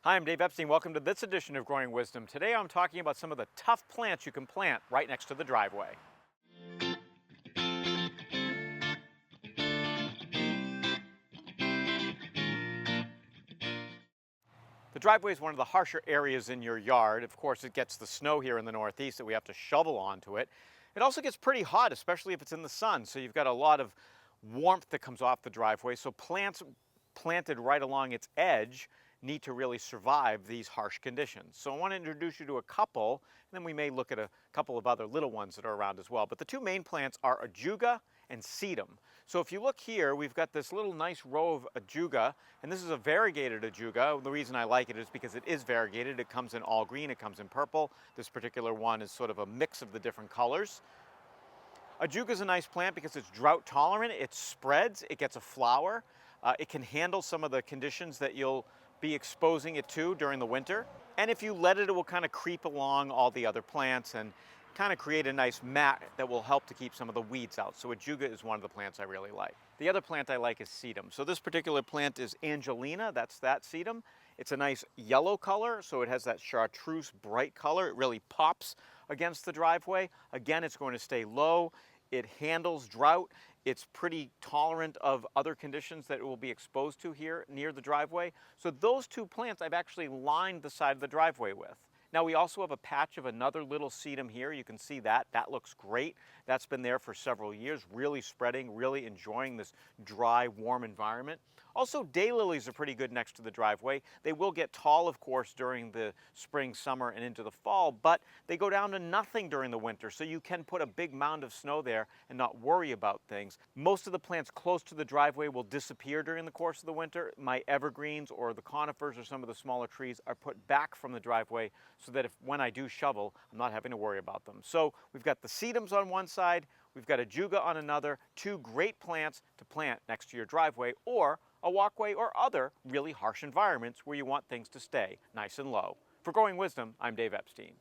Hi, I'm Dave Epstein. Welcome to this edition of Growing Wisdom. Today I'm talking about some of the tough plants you can plant right next to the driveway. The driveway is one of the harsher areas in your yard. Of course, it gets the snow here in the Northeast that we have to shovel onto it. It also gets pretty hot, especially if it's in the sun. So you've got a lot of warmth that comes off the driveway. So plants planted right along its edge need to really survive these harsh conditions. So I want to introduce you to a couple, and then we may look at a couple of other little ones that are around as well. But the two main plants are Ajuga and Sedum. So if you look here, we've got this little nice row of Ajuga, and this is a variegated Ajuga. The reason I like it is because it is variegated. It comes in all green, it comes in purple. This particular one is sort of a mix of the different colors. Ajuga is a nice plant because it's drought tolerant, it spreads, it gets a flower, it can handle some of the conditions that you'll be exposing it to during the winter. And if you let it, it will kind of creep along all the other plants and kind of create a nice mat that will help to keep some of the weeds out. So Ajuga is one of the plants I really like. The other plant I like is Sedum. So this particular plant is Angelina, that's that Sedum. It's a nice yellow color, so it has that chartreuse bright color. It really pops against the driveway. Again, it's going to stay low. It handles drought. It's pretty tolerant of other conditions that it will be exposed to here near the driveway. So those two plants I've actually lined the side of the driveway with. Now we also have a patch of another little sedum here. You can see that. That looks great. That's been there for several years, really spreading, really enjoying this dry, warm environment. Also, daylilies are pretty good next to the driveway. They will get tall, of course, during the spring, summer, and into the fall, but they go down to nothing during the winter, so you can put a big mound of snow there and not worry about things. Most of the plants close to the driveway will disappear during the course of the winter. My evergreens or the conifers or some of the smaller trees are put back from the driveway so that when I do shovel, I'm not having to worry about them. So we've got the sedums on one side, we've got Ajuga on another, two great plants to plant next to your driveway or a walkway or other really harsh environments where you want things to stay nice and low. For Growing Wisdom, I'm Dave Epstein.